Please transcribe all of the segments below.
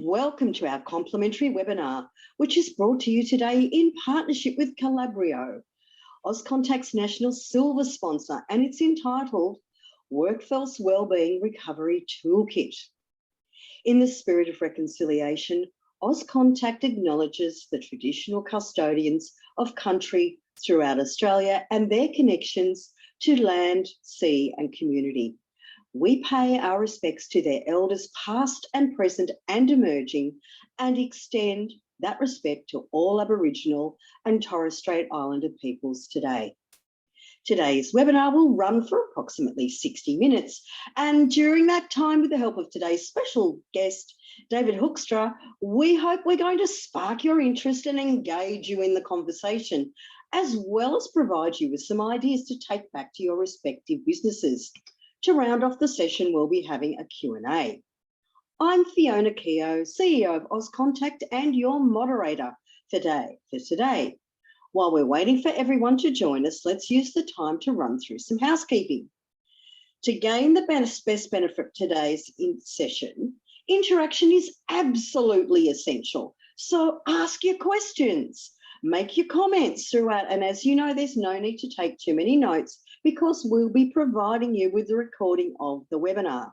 welcome to our complimentary webinar, which is brought to you today in partnership with Calabrio, Auscontact's national silver sponsor, and it's entitled Workforce Wellbeing Recovery Toolkit. In the spirit of reconciliation, Auscontact acknowledges the traditional custodians of country throughout Australia and their connections to land, sea and community. We pay our respects to their elders past and present and emerging, and extend that respect to all Aboriginal and Torres Strait Islander peoples today. Today's webinar will run for approximately 60 minutes, and during that time, with the help of today's special guest, David Hoekstra, we hope we're going to spark your interest and engage you in the conversation, as well as provide you with some ideas to take back to your respective businesses. To round off the session, we'll be having a Q&A. I'm Fiona Keogh, CEO of Auscontact and your moderator for today. While we're waiting for everyone to join us, let's use the time to run through some housekeeping. To gain the best benefit of today's session, interaction is absolutely essential. So ask your questions, make your comments throughout, and as you know, there's no need to take too many notes because we'll be providing you with the recording of the webinar.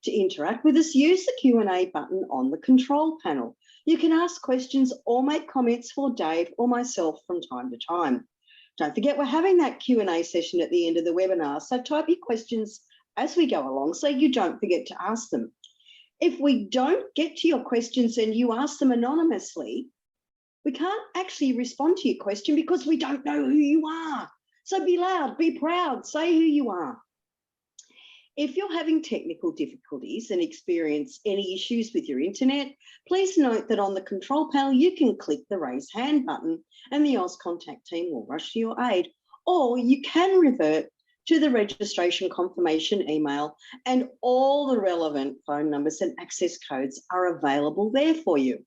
To interact with us, use the Q&A button on the control panel. You can ask questions or make comments for Dave or myself from time to time. Don't forget, we're having that Q&A session at the end of the webinar, so type your questions as we go along so you don't forget to ask them. If we don't get to your questions and you ask them anonymously, we can't actually respond to your question because we don't know who you are. So be loud, be proud, say who you are. If you're having technical difficulties and experience any issues with your internet, please note that on the control panel, you can click the raise hand button and the Auscontact team will rush to your aid, or you can revert to the registration confirmation email, and all the relevant phone numbers and access codes are available there for you.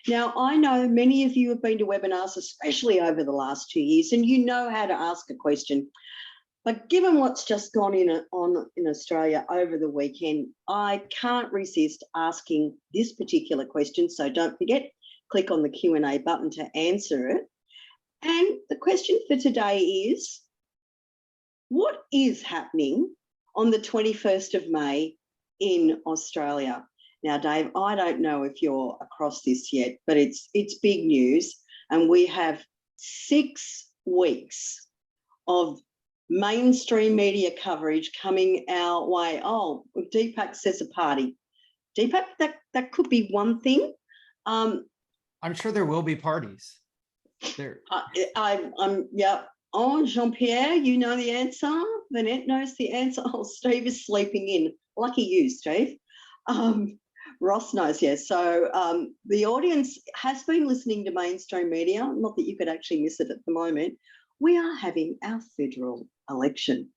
Now, I know many of you have been to webinars, especially over the last 2 years, and you know how to ask a question. But given what's just gone on in Australia over the weekend, I can't resist asking this particular question. So don't forget, click on the Q&A button to answer it. And the question for today is, what is happening on the 21st of May in Australia? Now, Dave, I don't know if you're across this yet, but it's big news, and we have 6 weeks of mainstream media coverage coming our way. Oh, Deepak says a party. Deepak, that could be one thing. I'm sure there will be parties. There. Yeah. Oh, Jean-Pierre, you know the answer. Vanette knows the answer. Oh, Steve is sleeping in. Lucky you, Steve. Ross knows, yes. So the audience has been listening to mainstream media, not that you could actually miss it at the moment. We are having our federal election.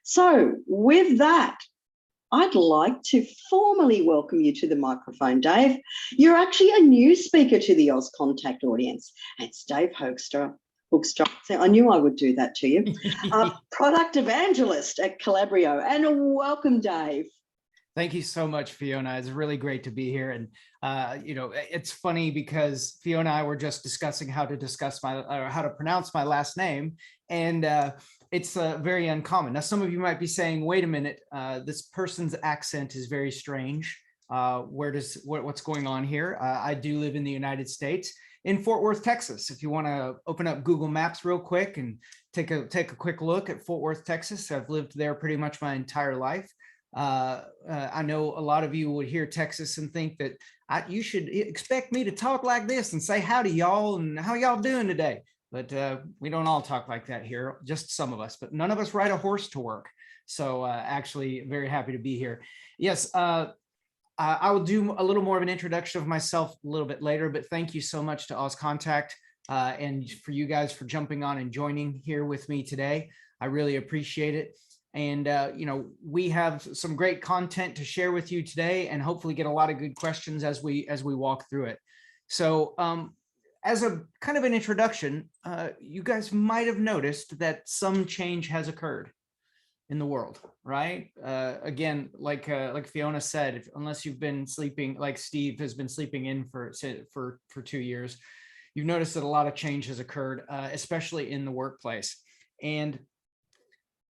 So with that, I'd like to formally welcome you to the microphone, Dave. You're actually a new speaker to the Auscontact audience. It's Dave Hoekstra. I knew I would do that to you. Product Evangelist at Calabrio. And welcome, Dave. Thank you so much, Fiona. It's really great to be here. And, you know, it's funny because Fiona and I were just discussing how to pronounce my last name. And it's very uncommon. Now, some of you might be saying, wait a minute, this person's accent is very strange. What's going on here? I do live in the United States, in Fort Worth, Texas. If you want to open up Google Maps real quick and take a quick look at Fort Worth, Texas. I've lived there pretty much my entire life. I know a lot of you would hear Texas and think that you should expect me to talk like this and say howdy y'all and how y'all doing today. But we don't all talk like that here, just some of us, but none of us ride a horse to work. So actually very happy to be here. Yes, I will do a little more of an introduction of myself a little bit later, but thank you so much to Auscontact and for you guys for jumping on and joining here with me today. I really appreciate it. And, you know, we have some great content to share with you today and hopefully get a lot of good questions as we walk through it. So as a kind of an introduction, you guys might have noticed that some change has occurred. in the world, right? Again, like Fiona said, unless you've been sleeping, like Steve has been sleeping in for 2 years, you've noticed that a lot of change has occurred, especially in the workplace. And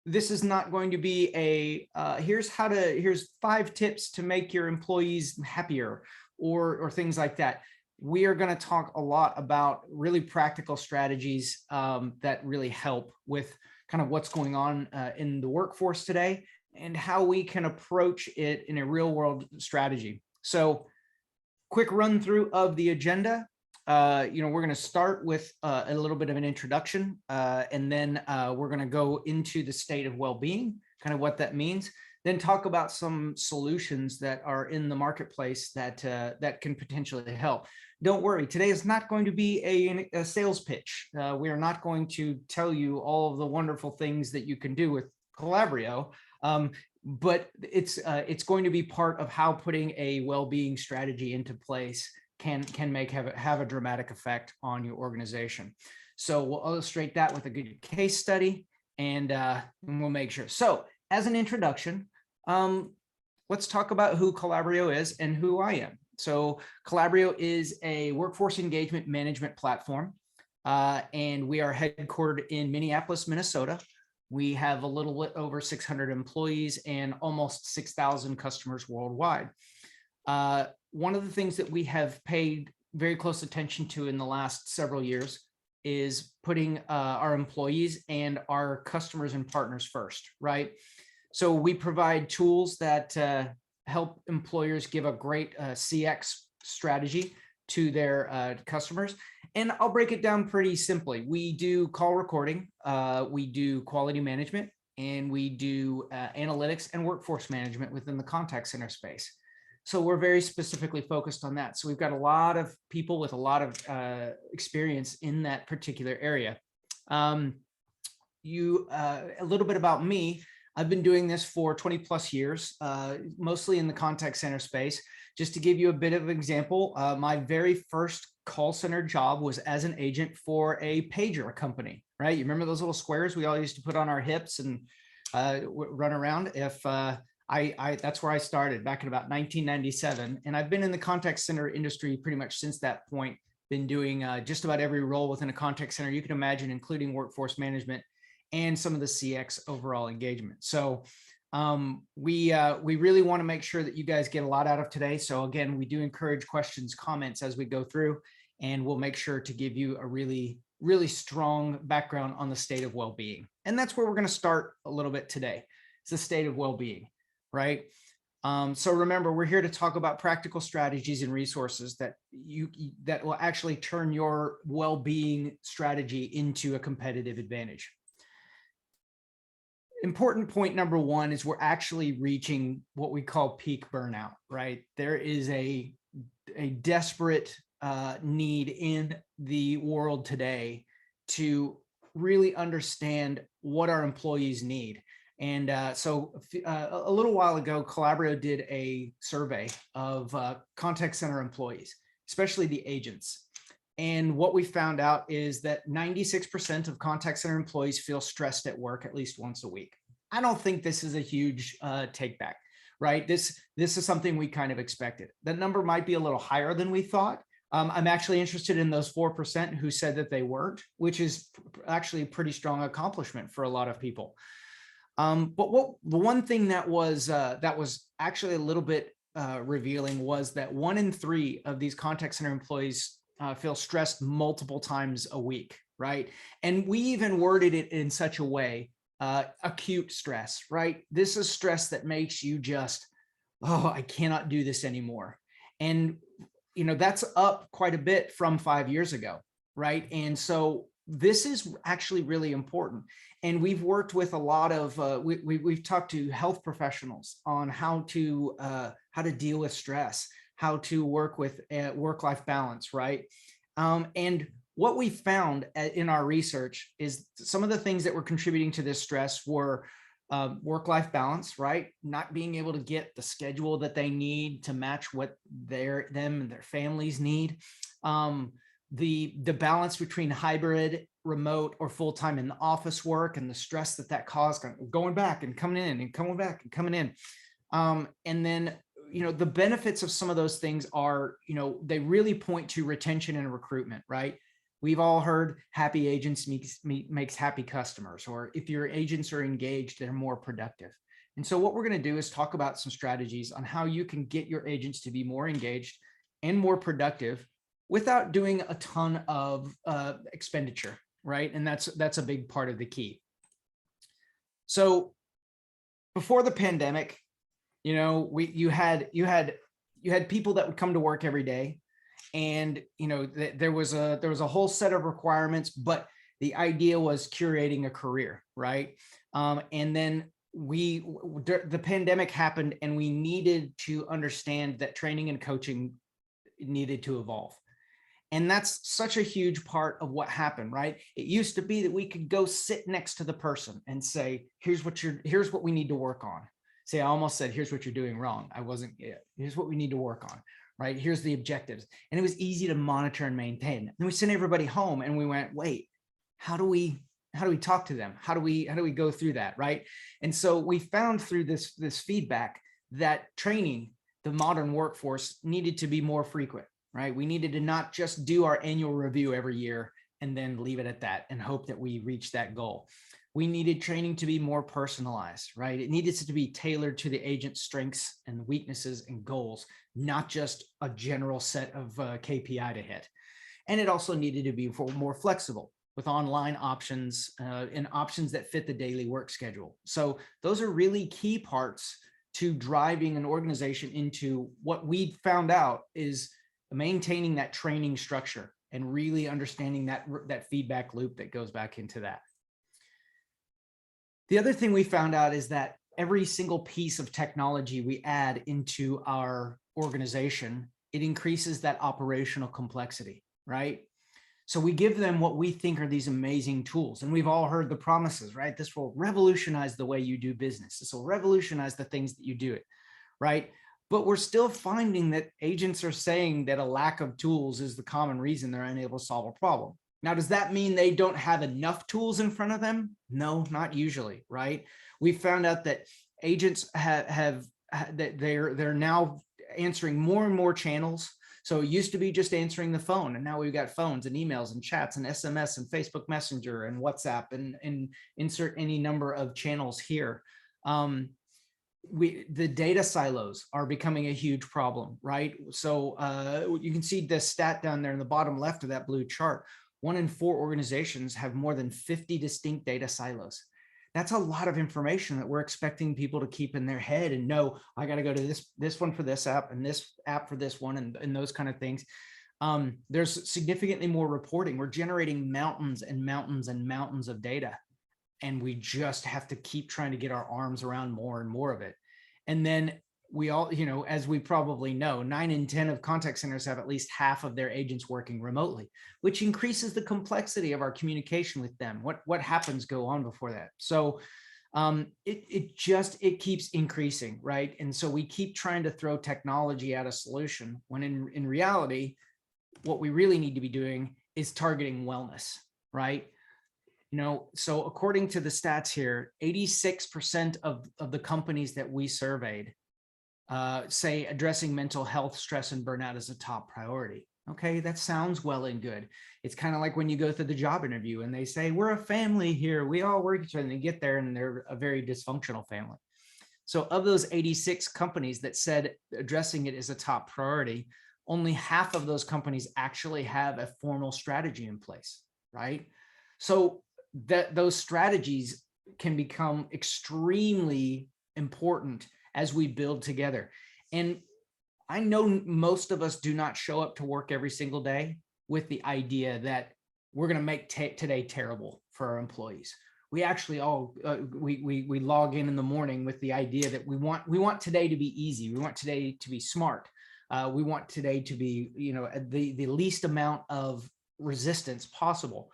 this is not going to be a here's 5 tips to make your employees happier or things like that. We are going to talk a lot about really practical strategies that really help with kind of what's going on in the workforce today and how we can approach it in a real world strategy. So quick run through of the agenda. We're going to start with a little bit of an introduction, and then we're going to go into the state of well-being, kind of what that means, then talk about some solutions that are in the marketplace that can potentially help. Don't worry, today is not going to be a sales pitch. We are not going to tell you all of the wonderful things that you can do with Calabrio, but it's going to be part of how putting a well-being strategy into place can have a dramatic effect on your organization. So we'll illustrate that with a good case study, and we'll make sure. So as an introduction, let's talk about who Calabrio is and who I am. So Calabrio is a workforce engagement management platform, and we are headquartered in Minneapolis, Minnesota. We have a little bit over 600 employees and almost 6,000 customers worldwide. One of the things that we have paid very close attention to in the last several years is putting our employees and our customers and partners first, right? So we provide tools that help employers give a great CX strategy to their customers. And I'll break it down pretty simply. We do call recording, we do quality management, and we do analytics and workforce management within the contact center space. So we're very specifically focused on that. So we've got a lot of people with a lot of experience in that particular area. A little bit about me. I've been doing this for 20 plus years, mostly in the contact center space. Just to give you a bit of an example, my very first call center job was as an agent for a pager company, right? You remember those little squares we all used to put on our hips and run around? That's where I started back in about 1997. And I've been in the contact center industry pretty much since that point, been doing just about every role within a contact center you can imagine, including workforce management and some of the CX overall engagement. So we really want to make sure that you guys get a lot out of today. So again, we do encourage questions, comments as we go through, and we'll make sure to give you a really, really strong background on the state of well-being. And that's where we're going to start a little bit today. It's the state of well-being, right? So remember, we're here to talk about practical strategies and resources that will actually turn your well-being strategy into a competitive advantage. Important point number one is we're actually reaching what we call peak burnout, right? There is a desperate need in the world today to really understand what our employees need. And so a little while ago, Calabrio did a survey of contact center employees, especially the agents. And what we found out is that 96% of contact center employees feel stressed at work at least once a week. I don't think this is a huge take back, right? This is something we kind of expected. That number might be a little higher than we thought. I'm actually interested in those 4% who said that they weren't, which is actually a pretty strong accomplishment for a lot of people. But the one thing that was actually a little bit revealing was that 1 in 3 of these contact center employees feel stressed multiple times a week, right? And we even worded it in such a way, acute stress, right? This is stress that makes you just, oh, I cannot do this anymore. And, that's up quite a bit from 5 years ago, right? And so this is actually really important. And we've worked with a lot of, we've talked to health professionals on how to deal with stress, how to work with work-life balance, right? And what we found in our research is some of the things that were contributing to this stress were work-life balance, right? Not being able to get the schedule that they need to match what them and their families need. the balance between hybrid, remote, or full-time in the office work, and the stress that caused, going back and coming in and coming back and coming in. And then, the benefits of some of those things are, they really point to retention and recruitment, right? We've all heard happy agents makes happy customers, or if your agents are engaged, they're more productive. And so what we're going to do is talk about some strategies on how you can get your agents to be more engaged and more productive without doing a ton of expenditure, right? And that's a big part of the key. So before the pandemic, you had people that would come to work every day, and there was a whole set of requirements, but the idea was curating a career, right? And then the pandemic happened, and we needed to understand that training and coaching needed to evolve. And that's such a huge part of what happened, right? It used to be that we could go sit next to the person and say, here's what we need to work on. I almost said, here's what you're doing wrong. I wasn't, here's what we need to work on, right? Here's the objectives. And it was easy to monitor and maintain. Then we sent everybody home, and we went, wait, how do we talk to them? How do we go through that, right? And so we found through this feedback that training the modern workforce needed to be more frequent, right? We needed to not just do our annual review every year and then leave it at that and hope that we reach that goal. We needed training to be more personalized, right? It needed to be tailored to the agent's strengths and weaknesses and goals, not just a general set of KPI to hit. And it also needed to be more flexible with online options and options that fit the daily work schedule. So those are really key parts to driving an organization into what we found out is maintaining that training structure and really understanding that feedback loop that goes back into that. The other thing we found out is that every single piece of technology we add into our organization, it increases that operational complexity, right? So we give them what we think are these amazing tools. And we've all heard the promises, right? This will revolutionize the way you do business. This will revolutionize the things that you do it, right? But we're still finding that agents are saying that a lack of tools is the common reason they're unable to solve a problem. Now, does that mean they don't have enough tools in front of them? No, not usually, right? We found out that agents that they're now answering more and more channels. So it used to be just answering the phone, and now we've got phones and emails and chats and SMS and Facebook Messenger and WhatsApp and insert any number of channels here. The data silos are becoming a huge problem, right? So you can see the stat down there in the bottom left of that blue chart. 1 in 4 organizations have more than 50 distinct data silos. That's a lot of information that we're expecting people to keep in their head and know, I got to go to this one for this app and this app for this one and those kind of things. There's significantly more reporting. We're generating mountains and mountains and mountains of data, and we just have to keep trying to get our arms around more and more of it. And then we all, as we probably know, 9 in 10 of contact centers have at least half of their agents working remotely, which increases the complexity of our communication with them. What happens go on before that. So it keeps increasing, right? And so we keep trying to throw technology at a solution when in reality, what we really need to be doing is targeting wellness, right? So according to the stats here, 86% of the companies that we surveyed say addressing mental health, stress, and burnout is a top priority. Okay, that sounds well and good. It's kind of like when you go through the job interview and they say, we're a family here. We all work each other, and they get there and they're a very dysfunctional family. So of those 86 companies that said addressing it is a top priority, only half of those companies actually have a formal strategy in place, right? So those strategies can become extremely important as we build together. And I know most of us do not show up to work every single day with the idea that we're going to make today terrible for our employees. We actually all we log in the morning with the idea that we want today to be easy. We want today to be smart. We want today to be the least amount of resistance possible.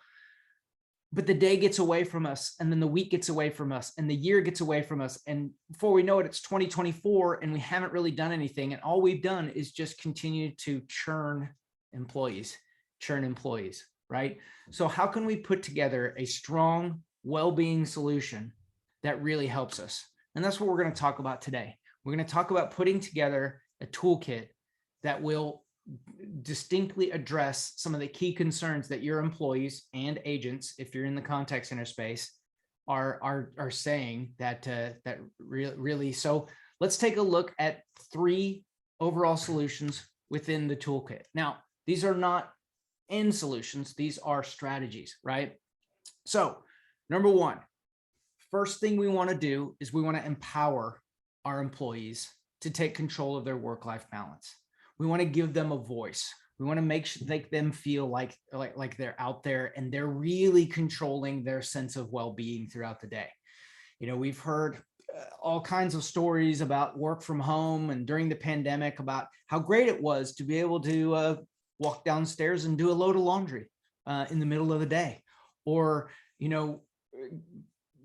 But the day gets away from us, and then the week gets away from us, and the year gets away from us. And before we know it, it's 2024, and we haven't really done anything. And all we've done is just continue to churn employees, churn employees, right? So how can we put together a strong well-being solution that really helps us? And that's what we're going to talk about today. We're going to talk about putting together a toolkit that will distinctly address some of the key concerns that your employees and agents, if you're in the contact center space, are saying that really. So let's take a look at 3 overall solutions within the toolkit. Now, these are not end solutions; these are strategies, right? So, number 1, first thing we want to do is we want to empower our employees to take control of their work-life balance. We want to give them a voice. We want to make them feel like they're out there and they're really controlling their sense of well-being throughout the day. You know, we've heard all kinds of stories about work from home and during the pandemic about how great it was to be able to walk downstairs and do a load of laundry in the middle of the day. Or, you know,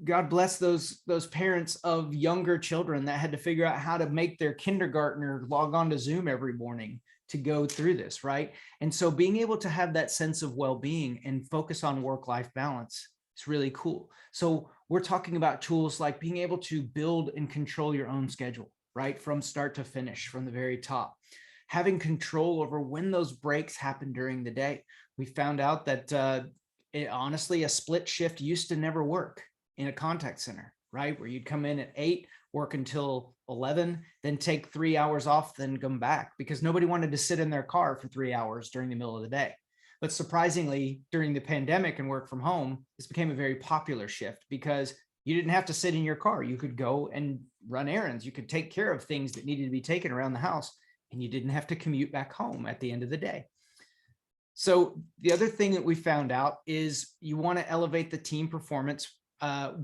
God bless those parents of younger children that had to figure out how to make their kindergartner log on to Zoom every morning to go through this, right? And so being able to have that sense of well-being and focus on work-life balance is really cool. So we're talking about tools like being able to build and control your own schedule, right? From start to finish, from the very top. Having control over when those breaks happen during the day. We found out that honestly, a split shift used to never work in a contact center, right? Where you'd come in at 8, work until 11, then take 3 hours off, then come back, because nobody wanted to sit in their car for 3 hours during the middle of the day. But surprisingly, during the pandemic and work from home, this became a very popular shift because you didn't have to sit in your car. You could go and run errands. You could take care of things that needed to be taken around the house, and you didn't have to commute back home at the end of the day. So the other thing that we found out is you want to elevate the team performance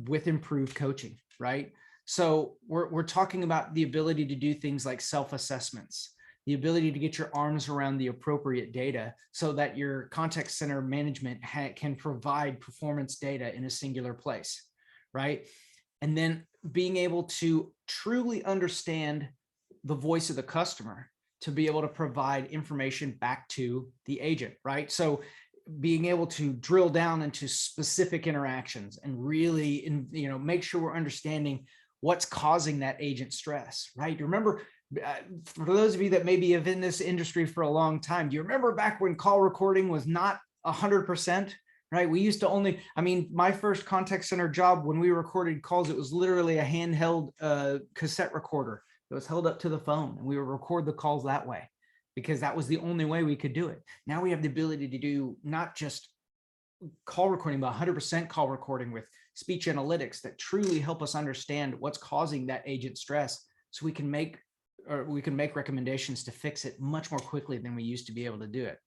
with improved coaching, right? So we're talking about the ability to do things like self-assessments, the ability to get your arms around the appropriate data so that your contact center management can provide performance data in a singular place, right? And then being able to truly understand the voice of the customer to be able to provide information back to the agent, right? So being able to drill down into specific interactions and really, make sure we're understanding what's causing that agent stress, right? You remember, for those of you that maybe have in this industry for a long time, do you remember back when call recording was not 100%, right? We used to my first contact center job, when we recorded calls, it was literally a handheld cassette recorder that was held up to the phone, and we would record the calls that way because that was the only way we could do it. Now we have the ability to do not just call recording, but 100% call recording with speech analytics that truly help us understand what's causing that agent stress, so we can make recommendations to fix it much more quickly than we used to be able to do it.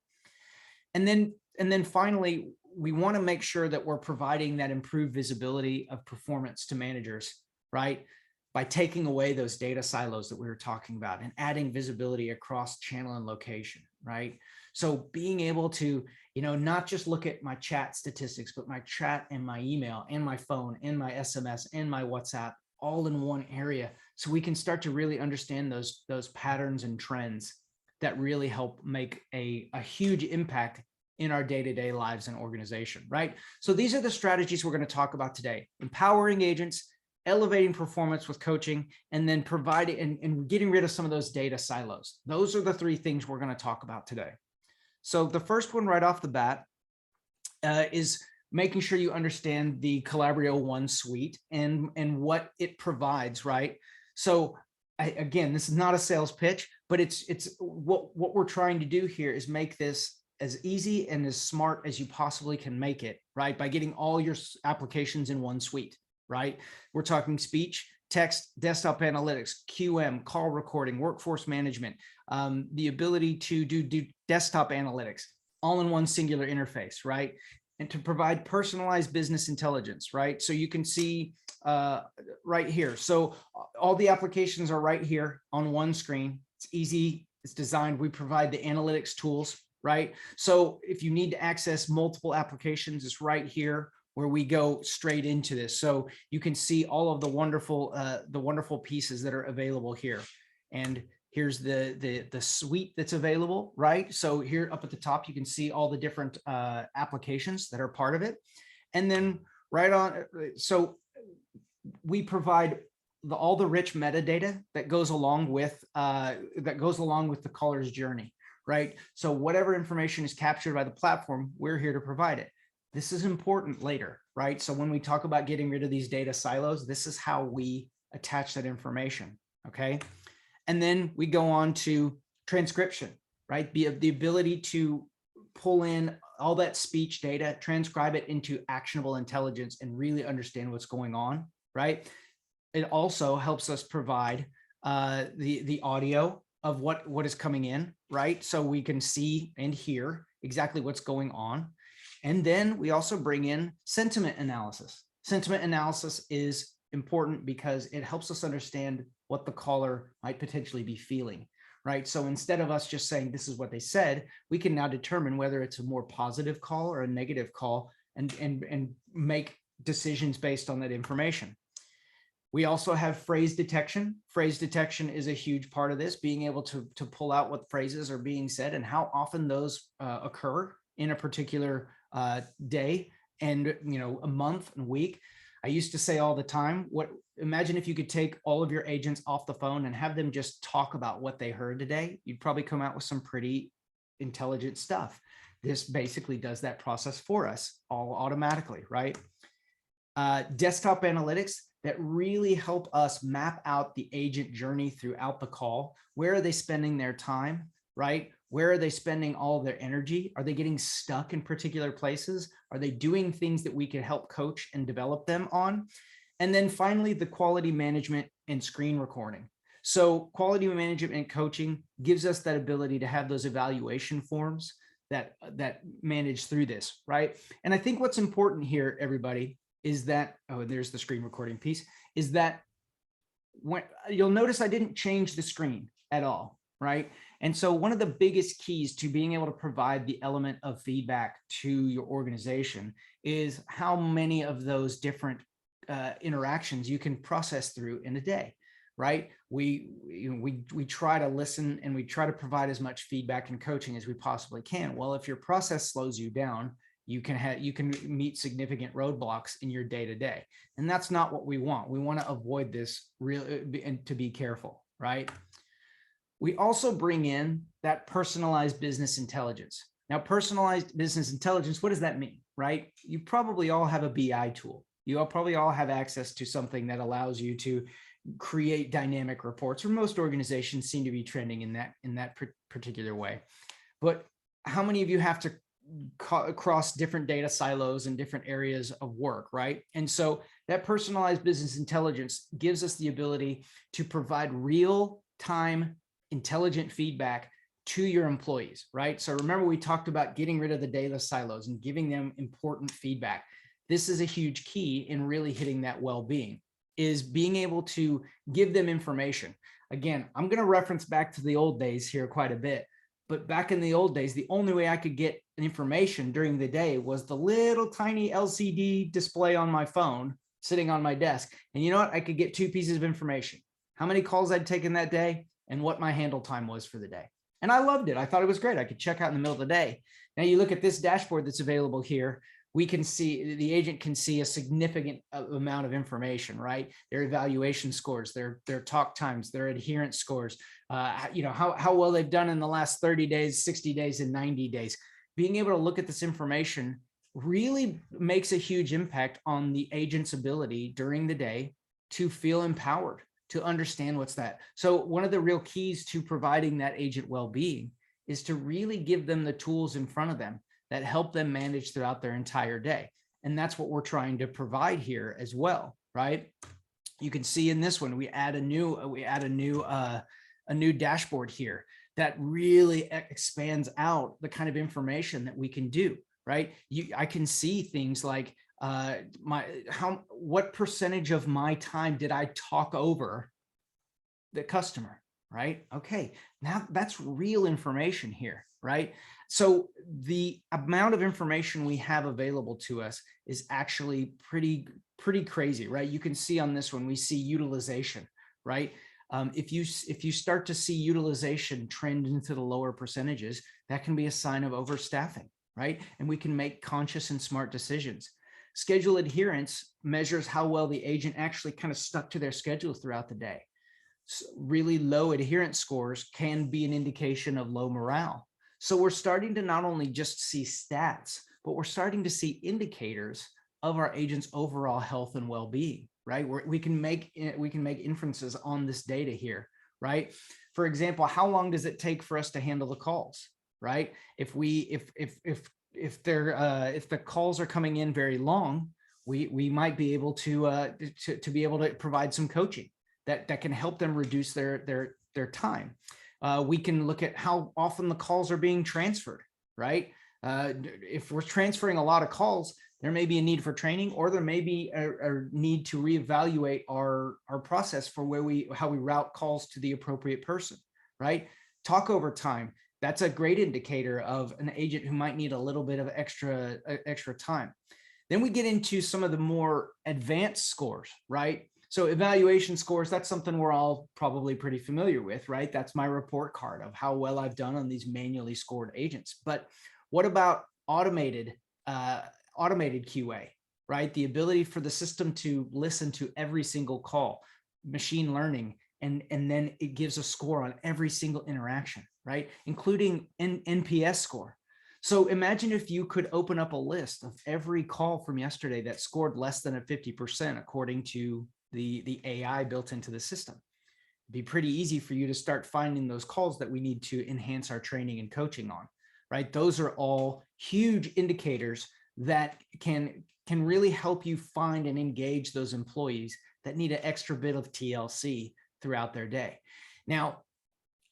And then finally, we want to make sure that we're providing that improved visibility of performance to managers, right? By taking away those data silos that we were talking about and adding visibility across channel and location, right? So being able to, not just look at my chat statistics, but my chat and my email and my phone and my SMS and my WhatsApp all in one area, so we can start to really understand those patterns and trends that really help make a huge impact in our day-to-day lives and organization, right? So these are the strategies we're going to talk about today: empowering agents, elevating performance with coaching, and then providing and getting rid of some of those data silos. Those are the 3 things we're going to talk about today. So the first one right off the bat is making sure you understand the Calabrio One suite and what it provides, right? So again, this is not a sales pitch, but it's what we're trying to do here is make this as easy and as smart as you possibly can make it, right? By getting all your applications in one suite, right? We're talking speech, text, desktop analytics, QM, call recording, workforce management, the ability to do desktop analytics, all in one singular interface, right? And to provide personalized business intelligence, right? So you can see right here. So all the applications are right here on one screen. It's easy, it's designed. We provide the analytics tools, right? So if you need to access multiple applications, it's right here where we go straight into this. So you can see all of the wonderful pieces that are available here. And Here's the suite that's available, right? So here up at the top, you can see all the different applications that are part of it. And then right on, so we provide all the rich metadata that goes along with the caller's journey, right? So whatever information is captured by the platform, we're here to provide it. This is important later, right? So when we talk about getting rid of these data silos, this is how we attach that information, okay? And then we go on to transcription, right? The ability to pull in all that speech data, transcribe it into actionable intelligence and really understand what's going on, right? It also helps us provide the audio of what is coming in, right? So we can see and hear exactly what's going on. And then we also bring in sentiment analysis. Sentiment analysis is important because it helps us understand what the caller might potentially be feeling, right? So instead of us just saying, this is what they said, we can now determine whether it's a more positive call or a negative call and make decisions based on that information. We also have phrase detection. Phrase detection is a huge part of this, being able to pull out what phrases are being said and how often those occur in a particular day and a month and week. I used to say all the time, imagine if you could take all of your agents off the phone and have them just talk about what they heard today. You'd probably come out with some pretty intelligent stuff. This basically does that process for us all automatically, right? Desktop analytics that really help us map out the agent journey throughout the call. Where are they spending their time, right? Where are they spending all of their energy? Are they getting stuck in particular places? Are they doing things that we can help coach and develop them on? And then finally, the quality management and screen recording. So quality management and coaching gives us that ability to have those evaluation forms that manage through this, right? And I think what's important here, everybody, is that, oh, there's the screen recording piece, is that when you'll notice I didn't change the screen at all, right? And so one of the biggest keys to being able to provide the element of feedback to your organization is how many of those different interactions you can process through in a day, right? We try to listen and we try to provide as much feedback and coaching as we possibly can. Well, if your process slows you down, you can meet significant roadblocks in your day-to-day. And that's not what we want. We want to avoid this and to be careful, right? We also bring in that personalized business intelligence. Now, personalized business intelligence, what does that mean, right? You probably all have a BI tool. You probably all have access to something that allows you to create dynamic reports, or most organizations seem to be trending in that particular way. But how many of you have to across different data silos and different areas of work, right? And so that personalized business intelligence gives us the ability to provide real-time intelligent feedback to your employees, right? So remember, we talked about getting rid of the data silos and giving them important feedback. This is a huge key in really hitting that well-being, is being able to give them information. Again, I'm going to reference back to the old days here quite a bit. But back in the old days, the only way I could get information during the day was the little tiny LCD display on my phone sitting on my desk. And you know what? I could get 2 pieces of information: how many calls I'd taken that day and what my handle time was for the day. And I loved it. I thought it was great. I could check out in the middle of the day. Now you look at this dashboard that's available here. We can see, the agent can see a significant amount of information, right? Their evaluation scores, their talk times, their adherence scores, how well they've done in the last 30 days, 60 days, and 90 days. Being able to look at this information really makes a huge impact on the agent's ability during the day to feel empowered, to understand what's that. So one of the real keys to providing that agent well-being is to really give them the tools in front of them that help them manage throughout their entire day. And that's what we're trying to provide here as well, right? You can see in this one, we add a new dashboard here that really expands out the kind of information that we can do, right? I can see things like what percentage of my time did I talk over the customer, right? Okay, now that's real information here, right? So the amount of information we have available to us is actually pretty crazy, right? You can see on this one, we see utilization, right? If you start to see utilization trend into the lower percentages, that can be a sign of overstaffing, right? And we can make conscious and smart decisions. Schedule adherence measures how well the agent actually kind of stuck to their schedule throughout the day. So really low adherence scores can be an indication of low morale. So we're starting to not only just see stats, but we're starting to see indicators of our agents' overall health and well-being, right? We can make inferences on this data here, right? For example, how long does it take for us to handle the calls, right? If the calls are coming in very long, we might be able to be able to provide some coaching that can help them reduce their time. We can look at how often the calls are being transferred, right? If we're transferring a lot of calls, there may be a need for training, or there may be a need to reevaluate our process for how we route calls to the appropriate person, right? Talk over time. That's a great indicator of an agent who might need a little bit of extra time. Then we get into some of the more advanced scores, right? So evaluation scores, that's something we're all probably pretty familiar with, right? That's my report card of how well I've done on these manually scored agents. But what about automated QA, right? The ability for the system to listen to every single call, machine learning, and then it gives a score on every single interaction, right? Including NPS score. So imagine if you could open up a list of every call from yesterday that scored less than a 50% according to the AI built into the system. It'd be pretty easy for you to start finding those calls that we need to enhance our training and coaching on, right? Those are all huge indicators that can really help you find and engage those employees that need an extra bit of TLC throughout their day. Now,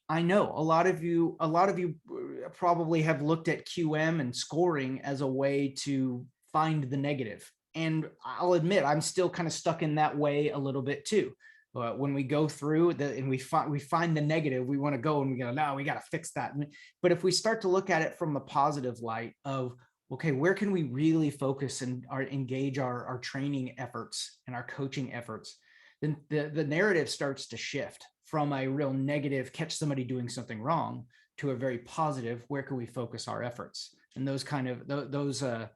I know a lot of you probably have looked at QM and scoring as a way to find the negative. And I'll admit, I'm still kind of stuck in that way a little bit too. But when we go through and we find the negative, we want to go and we go, no, we got to fix that. But if we start to look at it from the positive light of, okay, where can we really focus and engage our training efforts and our coaching efforts, then the narrative starts to shift from a real negative, catch somebody doing something wrong, to a very positive, where can we focus our efforts? And those are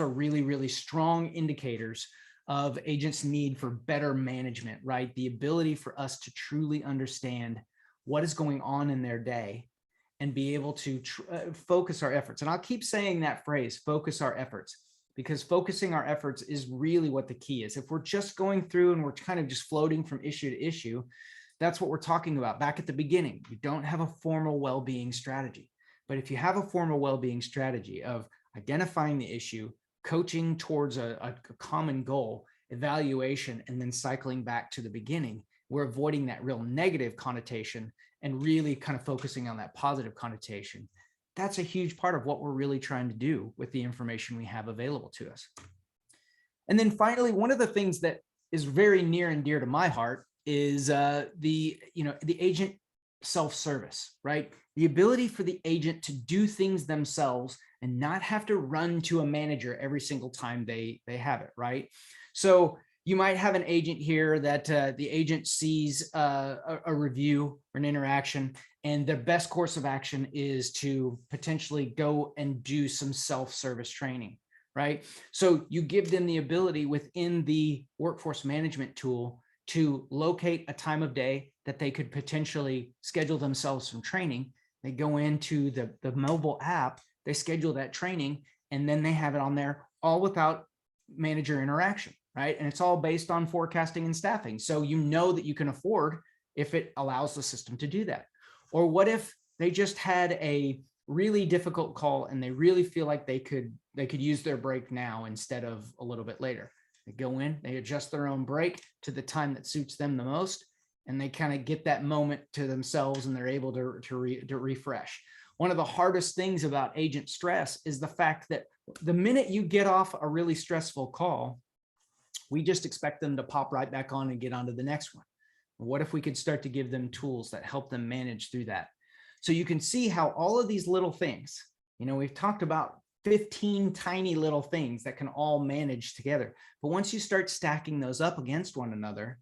really, really strong indicators of agents' need for better management, right? The ability for us to truly understand what is going on in their day and be able to focus our efforts. And I'll keep saying that phrase, focus our efforts, because focusing our efforts is really what the key is. If we're just going through and we're kind of just floating from issue to issue, that's what we're talking about back at the beginning. You don't have a formal well-being strategy. But if you have a formal well-being strategy of identifying the issue, coaching towards a common goal, evaluation, and then cycling back to the beginning, we're avoiding that real negative connotation and really kind of focusing on that positive connotation. That's a huge part of what we're really trying to do with the information we have available to us. And then finally, one of the things that is very near and dear to my heart is the agent self-service, right? The ability for the agent to do things themselves and not have to run to a manager every single time they have it, right? So you might have an agent here that the agent sees a review or an interaction, and the best course of action is to potentially go and do some self-service training, right? So you give them the ability within the workforce management tool to locate a time of day that they could potentially schedule themselves some training. They go into the mobile app, they schedule that training, and then they have it on there all without manager interaction, right? And it's all based on forecasting and staffing. So you know that you can afford if it allows the system to do that. Or what if they just had a really difficult call and they really feel like they could use their break now instead of a little bit later? They go in, they adjust their own break to the time that suits them the most, and they kind of get that moment to themselves and they're able to refresh. One of the hardest things about agent stress is the fact that the minute you get off a really stressful call, we just expect them to pop right back on and get on to the next one. What if we could start to give them tools that help them manage through that? So you can see how all of these little things, we've talked about 15 tiny little things that can all manage together. But once you start stacking those up against one another,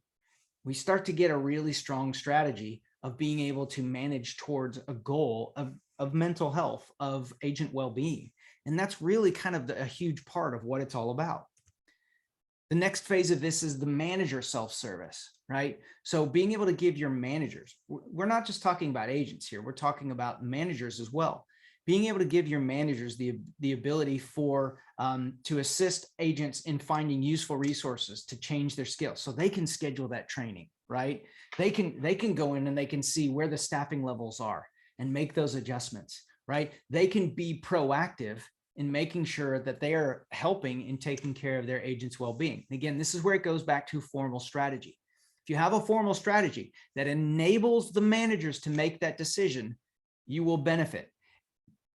we start to get a really strong strategy of being able to manage towards a goal of mental health, of agent well-being. And that's really kind of a huge part of what it's all about. The next phase of this is the manager self-service, right? So being able to give your managers, we're not just talking about agents here, we're talking about managers as well. Being able to give your managers the ability to assist agents in finding useful resources to change their skills, so they can schedule that training, right? They can go in and they can see where the staffing levels are and make those adjustments, right? They can be proactive in making sure that they are helping in taking care of their agents' well-being. Again, this is where it goes back to formal strategy. If you have a formal strategy that enables the managers to make that decision, you will benefit.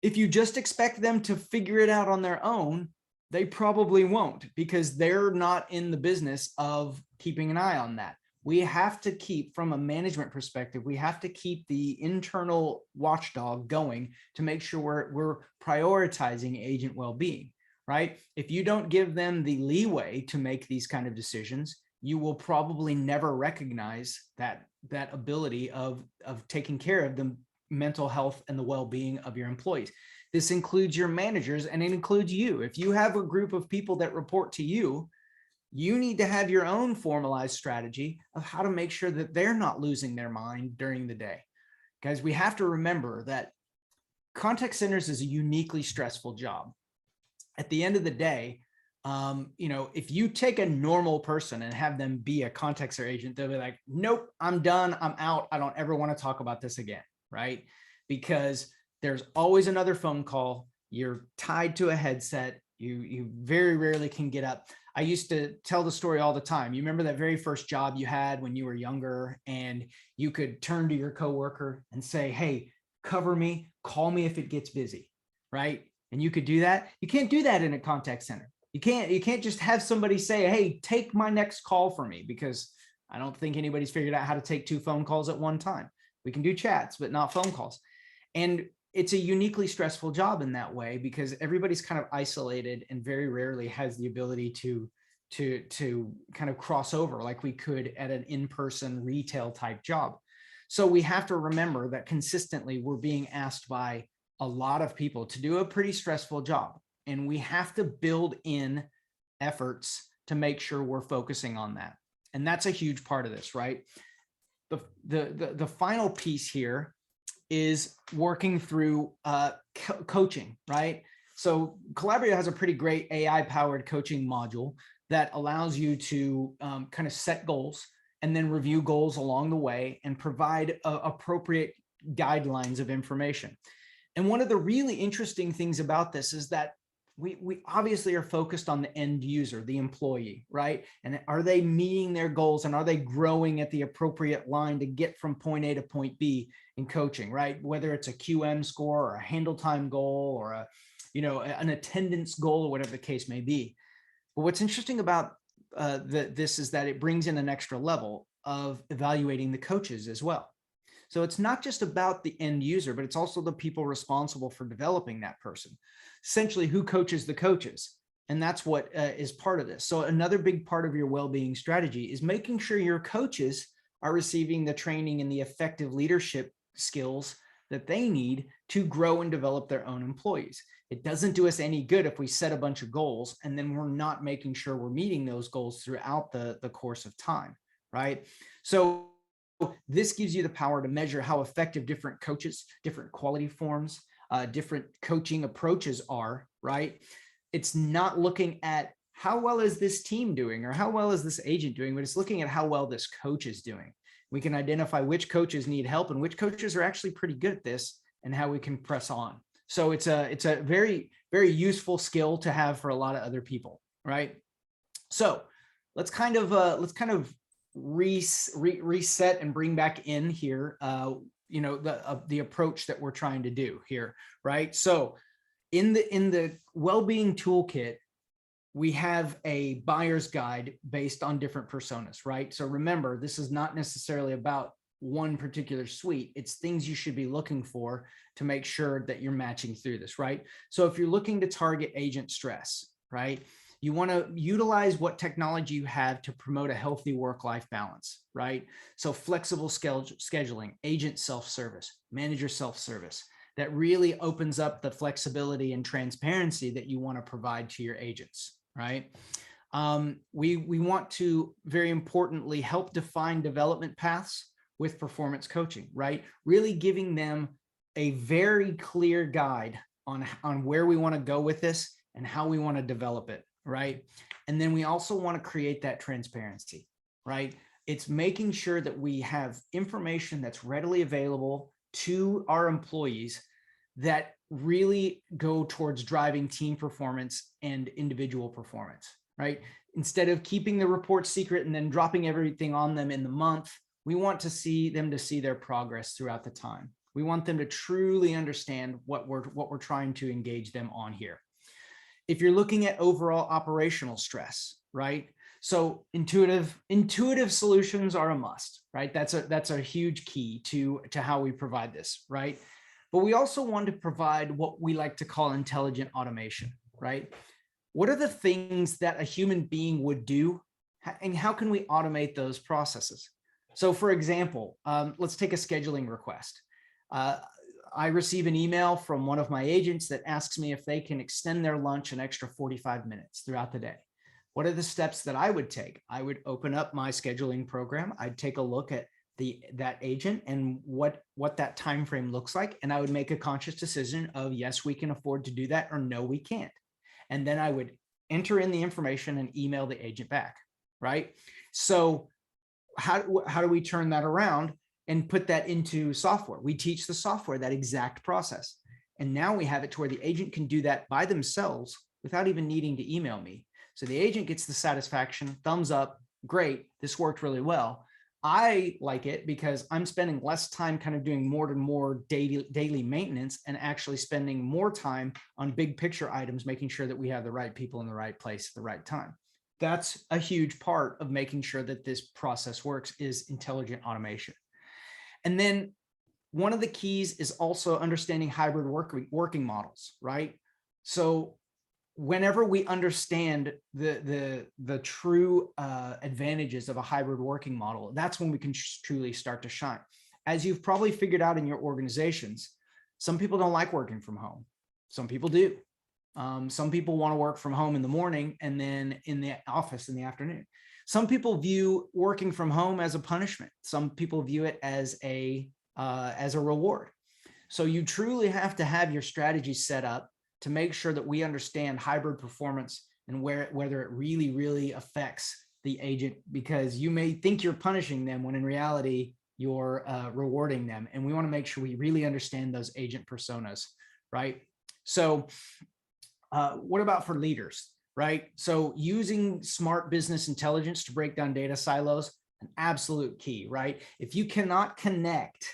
If you just expect them to figure it out on their own, they probably won't, because they're not in the business of keeping an eye on that. We have to keep, from a management perspective, we have to keep the internal watchdog going to make sure we're prioritizing agent well-being, right? If you don't give them the leeway to make these kind of decisions, you will probably never recognize that ability of taking care of the mental health and the well-being of your employees. This includes your managers, and it includes you. If you have a group of people that report to you, you need to have your own formalized strategy of how to make sure that they're not losing their mind during the day. Guys, we have to remember that contact centers is a uniquely stressful job. At the end of the day, if you take a normal person and have them be a contact center agent, they'll be like, nope, I'm done, I'm out, I don't ever want to talk about this again, right? Because there's always another phone call, you're tied to a headset, you very rarely can get up. I used to tell the story all the time. You remember that very first job you had when you were younger, and you could turn to your coworker and say, hey, cover me, call me if it gets busy, right? And you could do that. You can't do that in a contact center. You can't just have somebody say, hey, take my next call for me, because I don't think anybody's figured out how to take 2 phone calls at one time. We can do chats, but not phone calls. And it's a uniquely stressful job in that way, because everybody's kind of isolated and very rarely has the ability to kind of cross over like we could at an in-person retail type job. So we have to remember that consistently we're being asked by a lot of people to do a pretty stressful job, and we have to build in efforts to make sure we're focusing on that. And that's a huge part of this, right? The final piece here is working through coaching, right? So Calabrio has a pretty great AI-powered coaching module that allows you to kind of set goals and then review goals along the way and provide appropriate guidelines of information. And one of the really interesting things about this is that we obviously are focused on the end user, the employee, right? And are they meeting their goals, and are they growing at the appropriate line to get from point A to point B in coaching, right? Whether it's a QM score or a handle time goal or an attendance goal or whatever the case may be. But what's interesting about this is that it brings in an extra level of evaluating the coaches as well. So it's not just about the end user, but it's also the people responsible for developing that person. Essentially, who coaches the coaches? And that's what is part of this. So another big part of your well-being strategy is making sure your coaches are receiving the training and the effective leadership skills that they need to grow and develop their own employees. It doesn't do us any good if we set a bunch of goals and then we're not making sure we're meeting those goals throughout the course of time, right? So this gives you the power to measure how effective different coaches, different quality forms, different coaching approaches are, right? It's not looking at how well is this team doing or how well is this agent doing, but it's looking at how well this coach is doing. We can identify which coaches need help and which coaches are actually pretty good at this and how we can press on. So it's a very, very useful skill to have for a lot of other people, right? So let's kind of reset and bring back in here, the approach that we're trying to do here, right? So in the Wellbeing Toolkit, we have a buyer's guide based on different personas, right? So remember, this is not necessarily about one particular suite. It's things you should be looking for to make sure that you're matching through this, right? So if you're looking to target agent stress, right? You want to utilize what technology you have to promote a healthy work-life balance, right? So flexible scheduling, agent self-service, manager self-service, that really opens up the flexibility and transparency that you want to provide to your agents, right? We want to, very importantly, help define development paths with performance coaching, right? Really giving them a very clear guide on where we want to go with this and how we want to develop it, right? And then we also want to create that transparency, right? It's making sure that we have information that's readily available to our employees that really go towards driving team performance and individual performance, right? Instead of keeping the report secret and then dropping everything on them in the month, we want to see their progress throughout the time. We want them to truly understand what we're trying to engage them on here. If you're looking at overall operational stress, right? So intuitive solutions are a must, right? That's a huge key to how we provide this, right? But we also want to provide what we like to call intelligent automation, right? What are the things that a human being would do, and how can we automate those processes? So for example, let's take a scheduling request. I receive an email from one of my agents that asks me if they can extend their lunch an extra 45 minutes throughout the day. What are the steps that I would take? I would open up my scheduling program. I'd take a look at that agent and what that time frame looks like, and I would make a conscious decision of yes, we can afford to do that, or no, we can't. And then I would enter in the information and email the agent back, right? So how do we turn that around and put that into software? We teach the software that exact process. And now we have it to where the agent can do that by themselves without even needing to email me. So the agent gets the satisfaction, thumbs up, great, this worked really well. I like it because I'm spending less time kind of doing more and more daily maintenance and actually spending more time on big picture items, making sure that we have the right people in the right place at the right time. That's a huge part of making sure that this process works, is intelligent automation. And then one of the keys is also understanding hybrid working models, right? So whenever we understand the true advantages of a hybrid working model, that's when we can truly start to shine. As you've probably figured out in your organizations, some people don't like working from home. Some people do. Some people want to work from home in the morning and then in the office in the afternoon. Some people view working from home as a punishment. Some people view it as a reward. So you truly have to have your strategy set up to make sure that we understand hybrid performance and whether it really, really affects the agent, because you may think you're punishing them when in reality you're rewarding them. And we want to make sure we really understand those agent personas, right? So what about for leaders, right? So using smart business intelligence to break down data silos, an absolute key, right? If you cannot connect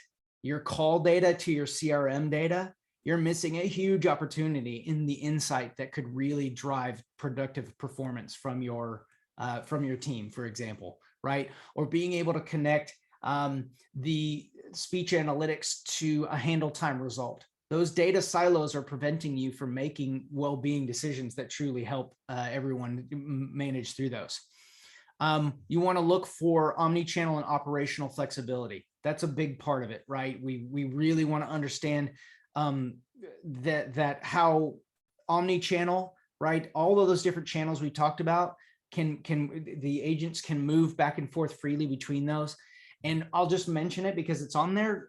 your call data to your CRM data, you're missing a huge opportunity in the insight that could really drive productive performance from your team, for example, right? Or being able to connect the speech analytics to a handle time result. Those data silos are preventing you from making well-being decisions that truly help everyone manage through those. You want to look for omni-channel and operational flexibility. That's a big part of it, right? We really want to understand that how omni-channel, right? All of those different channels we talked about, the agents can move back and forth freely between those. And I'll just mention it because it's on their,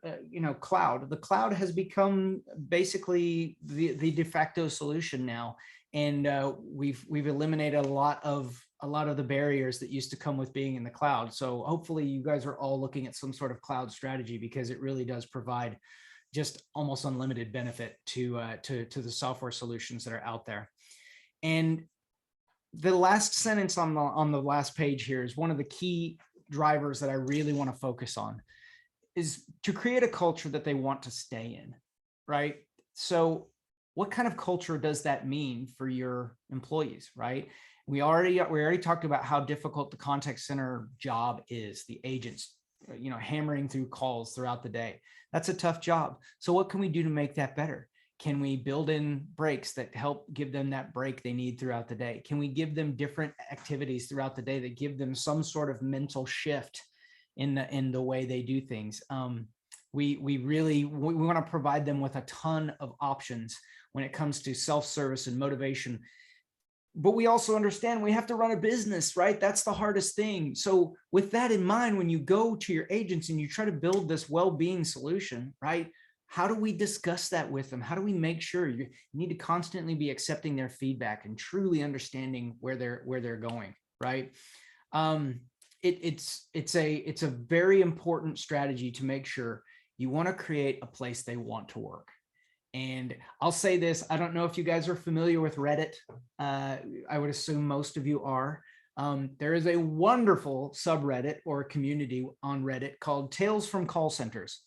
cloud. The cloud has become basically the de facto solution now, and we've eliminated a lot of the barriers that used to come with being in the cloud. So hopefully you guys are all looking at some sort of cloud strategy, because it really does provide just almost unlimited benefit to the software solutions that are out there. And the last sentence on the last page here is one of the key drivers that I really want to focus on, is to create a culture that they want to stay in, right? So what kind of culture does that mean for your employees, right? We already talked about how difficult the contact center job is, the agents, hammering through calls throughout the day. That's a tough job. So what can we do to make that better? Can we build in breaks that help give them that break they need throughout the day? Can we give them different activities throughout the day that give them some sort of mental shift in the way they do things? We want to provide them with a ton of options when it comes to self-service and motivation. But we also understand we have to run a business, right? That's the hardest thing. So with that in mind, when you go to your agents and you try to build this well-being solution, right? How do we discuss that with them? How do we make sure you need to constantly be accepting their feedback and truly understanding where they're going, right? It's a very important strategy to make sure you want to create a place they want to work. And I'll say this, I don't know if you guys are familiar with Reddit. I would assume most of you are. There is a wonderful subreddit or community on Reddit called Tales from Call Centers.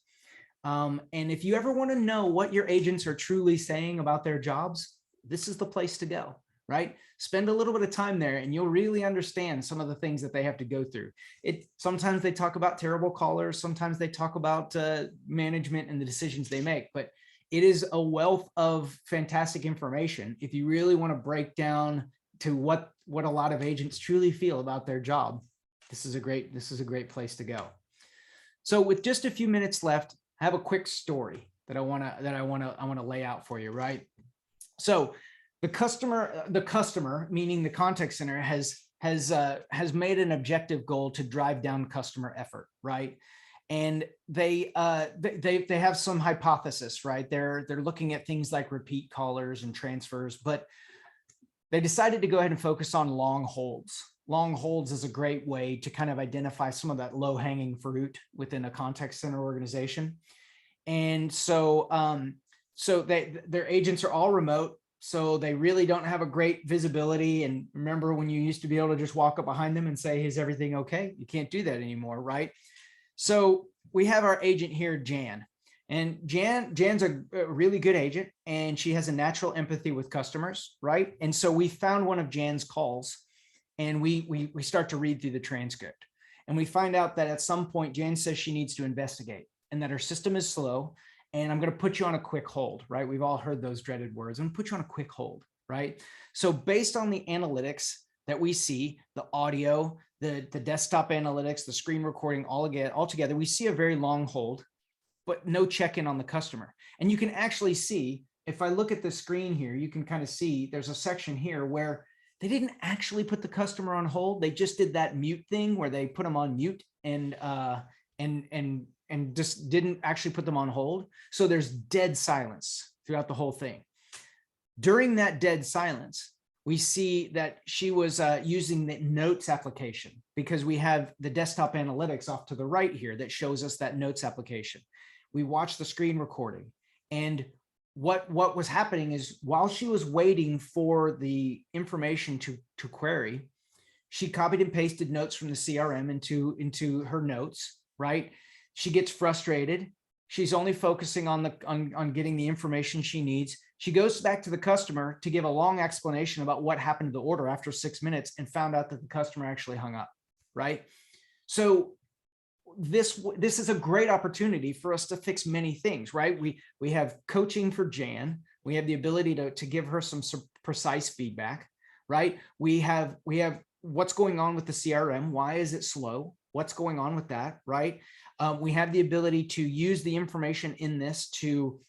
And if you ever want to know what your agents are truly saying about their jobs, this is the place to go, right? Spend a little bit of time there and you'll really understand some of the things that they have to go through. Sometimes they talk about terrible callers. Sometimes they talk about management and the decisions they make, but it is a wealth of fantastic information if you really want to break down to what a lot of agents truly feel about their job. This is a great place to go. So with just a few minutes left, I have a quick story that I want to lay out for you, right? So the customer, meaning the contact center, has made an objective goal to drive down customer effort, right? And they have some hypothesis, right? They're looking at things like repeat callers and transfers, but they decided to go ahead and focus on long holds. Long holds is a great way to kind of identify some of that low-hanging fruit within a contact center organization. And so, their agents are all remote, so they really don't have a great visibility. And remember when you used to be able to just walk up behind them and say, "Is everything okay?" You can't do that anymore, right? So we have our agent here, Jan. And Jan's a really good agent, and she has a natural empathy with customers, right? And so we found one of Jan's calls, and we start to read through the transcript. And we find out that at some point, Jan says she needs to investigate and that her system is slow. And I'm going to put you on a quick hold, right? We've all heard those dreaded words. I'm going to put you on a quick hold, right? So based on the analytics that we see, the audio, the desktop analytics, the screen recording, all together, we see a very long hold, but no check-in on the customer. And you can actually see, if I look at the screen here, you can kind of see there's a section here where they didn't actually put the customer on hold. They just did that mute thing where they put them on mute and just didn't actually put them on hold. So there's dead silence throughout the whole thing. During that dead silence, we see that she was using the notes application, because we have the desktop analytics off to the right here that shows us that notes application. We watch the screen recording, and what was happening is while she was waiting for the information to query, she copied and pasted notes from the CRM into her notes, right? She gets frustrated. She's only focusing on getting the information she needs. She goes back to the customer to give a long explanation about what happened to the order after 6 minutes, and found out that the customer actually hung up, right? So this is a great opportunity for us to fix many things, right? We have coaching for Jan. We have the ability to give her some precise feedback, right? We have what's going on with the CRM. Why is it slow? What's going on with that, right? We have the ability to use the information in this to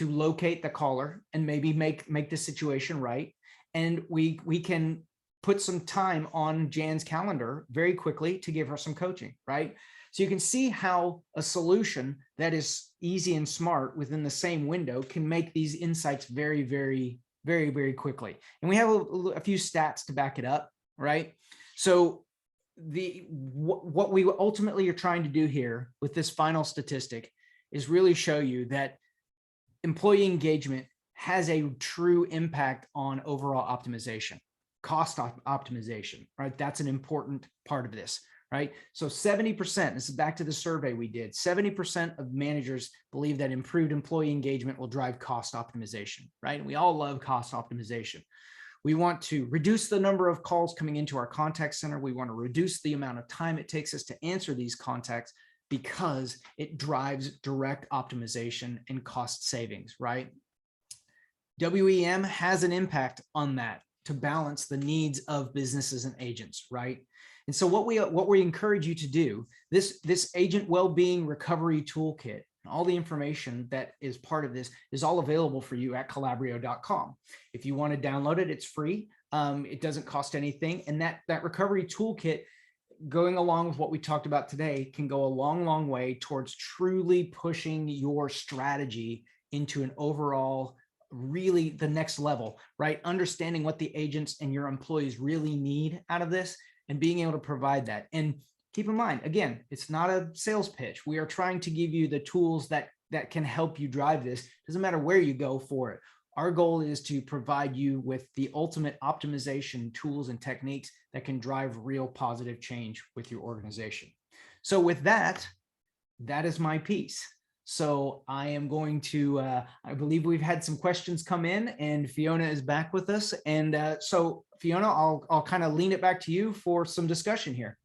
locate the caller and maybe make the situation right. And we can put some time on Jan's calendar very quickly to give her some coaching, right? So you can see how a solution that is easy and smart within the same window can make these insights very, very, very, very quickly. And we have a few stats to back it up, right? So what we ultimately are trying to do here with this final statistic is really show you that employee engagement has a true impact on overall optimization, cost optimization, right? That's an important part of this, right? So 70%, this is back to the survey we did, 70% of managers believe that improved employee engagement will drive cost optimization, right? And we all love cost optimization. We want to reduce the number of calls coming into our contact center. We want to reduce the amount of time it takes us to answer these contacts, because it drives direct optimization and cost savings, right? WEM has an impact on that to balance the needs of businesses and agents, right? And so what we encourage you to do, this agent well-being recovery toolkit, all the information that is part of this is all available for you at calabrio.com. If you want to download it, it's free. It doesn't cost anything. And that recovery toolkit, going along with what we talked about today, can go a long, long way towards truly pushing your strategy into an overall, really the next level, right? Understanding what the agents and your employees really need out of this and being able to provide that. And keep in mind, again, it's not a sales pitch. We are trying to give you the tools that can help you drive this. Doesn't matter where you go for it. Our goal is to provide you with the ultimate optimization tools and techniques that can drive real positive change with your organization. So with that, that is my piece. So I am going to, I believe we've had some questions come in, and Fiona is back with us. And so Fiona, I'll kind of lean it back to you for some discussion here.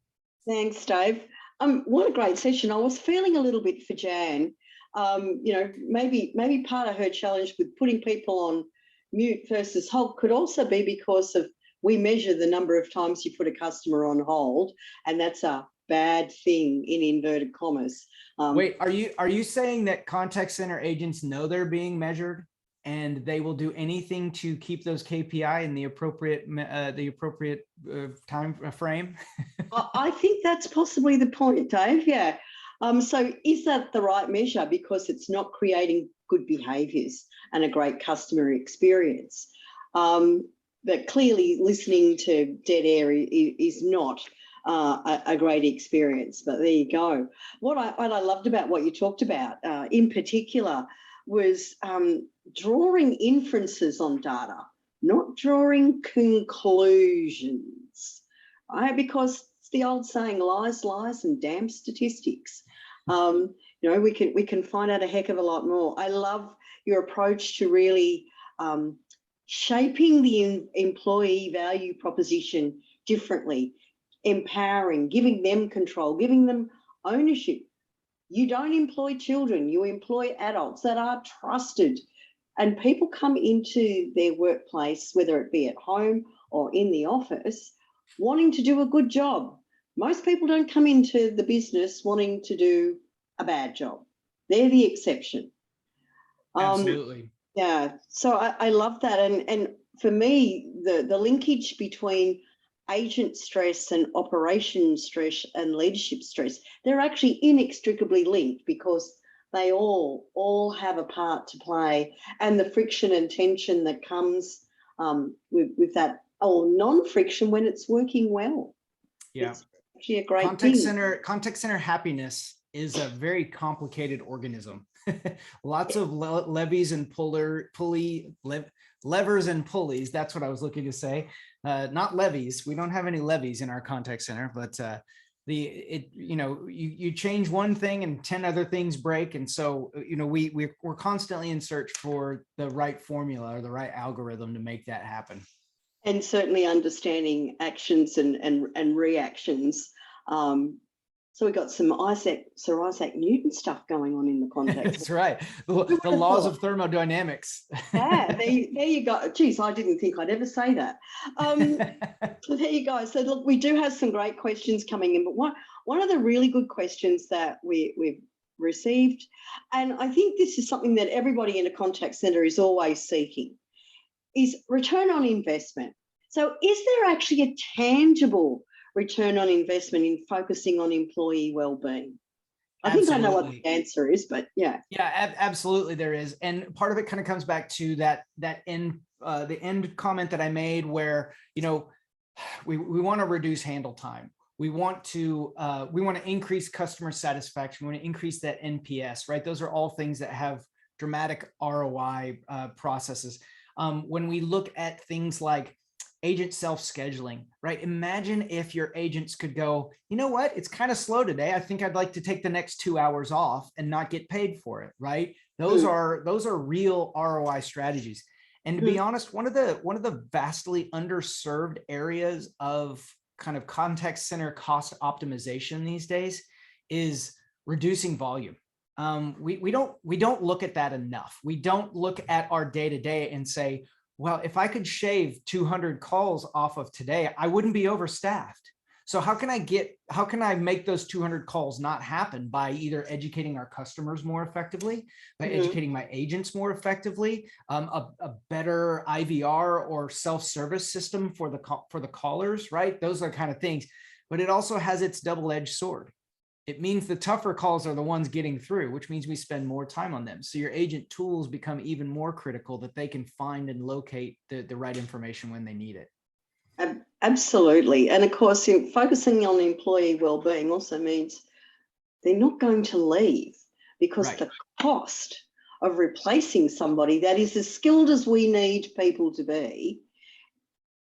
Thanks, Dave. What a great session. I was feeling a little bit for Jan. Maybe part of her challenge with putting people on mute versus hold could also be because of we measure the number of times you put a customer on hold, and that's a bad thing in inverted commas. Wait, are you saying that contact center agents know they're being measured and they will do anything to keep those KPI in the appropriate time frame? I think that's possibly the point, Dave. Yeah. So is that the right measure? Because it's not creating good behaviours and a great customer experience. But clearly listening to dead air is not a great experience. But there you go. What I loved about what you talked about in particular was drawing inferences on data, not drawing conclusions, right? Because it's the old saying, lies, and damn statistics. We can find out a heck of a lot more. I love your approach to really shaping the employee value proposition differently, empowering, giving them control, giving them ownership. You don't employ children, you employ adults that are trusted. And people come into their workplace, whether it be at home or in the office, wanting to do a good job. Most people don't come into the business wanting to do a bad job. They're the exception. Absolutely. Yeah, so I love that. And for me, the linkage between agent stress and operation stress and leadership stress, they're actually inextricably linked because they all have a part to play, and the friction and tension that comes with that, non-friction when it's working well. Yeah. It's actually a great contact center happiness is a very complicated organism. Lots of levers and levers and pulleys. That's what I was looking to say. Not levies. We don't have any levies in our contact center, but you change one thing and 10 other things break. And so, we're constantly in search for the right formula or the right algorithm to make that happen. And certainly understanding actions and reactions. So we've got some Sir Isaac Newton stuff going on in the context. That's right. The laws of thermodynamics. Yeah, there you go. Geez, I didn't think I'd ever say that. So there you go. So look, we do have some great questions coming in, but one of the really good questions that we've received, and I think this is something that everybody in a contact centre is always seeking, is return on investment. So is there actually a tangible return on investment in focusing on employee well-being? I think I know what the answer is, but yeah. Yeah, absolutely there is. And part of it kind of comes back to the end comment that I made where, we want to reduce handle time. We want to increase customer satisfaction. We want to increase that NPS, right? Those are all things that have dramatic ROI processes. When we look at things like agent self-scheduling, right? Imagine if your agents could go, you know what? It's kind of slow today. I think I'd like to take the next 2 hours off and not get paid for it, right? Those are real ROI strategies. And to be honest, one of the vastly underserved areas of kind of contact center cost optimization these days is reducing volume. we don't look at that enough. We don't look at our day-to-day and say, well, if I could shave 200 calls off of today, I wouldn't be overstaffed. So how can I make those 200 calls not happen by either educating our customers more effectively, by educating my agents more effectively, a better IVR or self-service system for the callers, right? Those are kind of things, but it also has its double-edged sword. It means the tougher calls are the ones getting through, which means we spend more time on them. So your agent tools become even more critical, that they can find and locate the right information when they need it. Absolutely. And of course, focusing on employee well-being also means they're not going to leave, because the cost of replacing somebody that is as skilled as we need people to be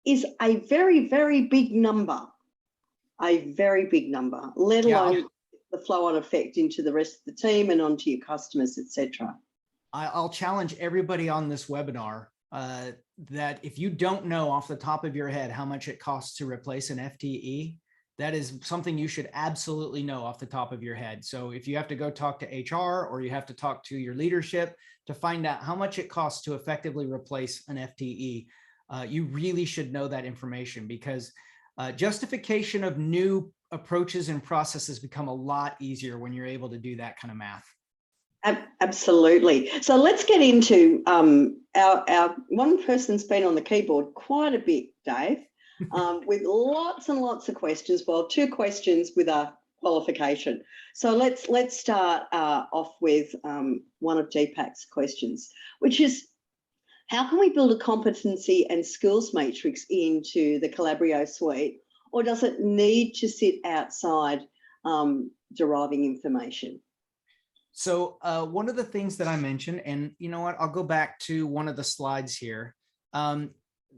is a very, very big number, let alone the flow-on effect into the rest of the team and onto your customers, etc. I'll challenge everybody on this webinar that if you don't know off the top of your head how much it costs to replace an FTE, that is something you should absolutely know off the top of your head. So if you have to go talk to HR or you have to talk to your leadership to find out how much it costs to effectively replace an FTE, you really should know that information, because justification of new approaches and processes become a lot easier when you're able to do that kind of math. Absolutely. So let's get into our one person's been on the keyboard quite a bit, Dave, with lots and lots of questions. Well, 2 questions with a qualification. So let's start off with one of Deepak's questions, which is, how can we build a competency and skills matrix into the Calabrio suite, or does it need to sit outside deriving information? So one of the things that I mentioned, and you know what, I'll go back to one of the slides here.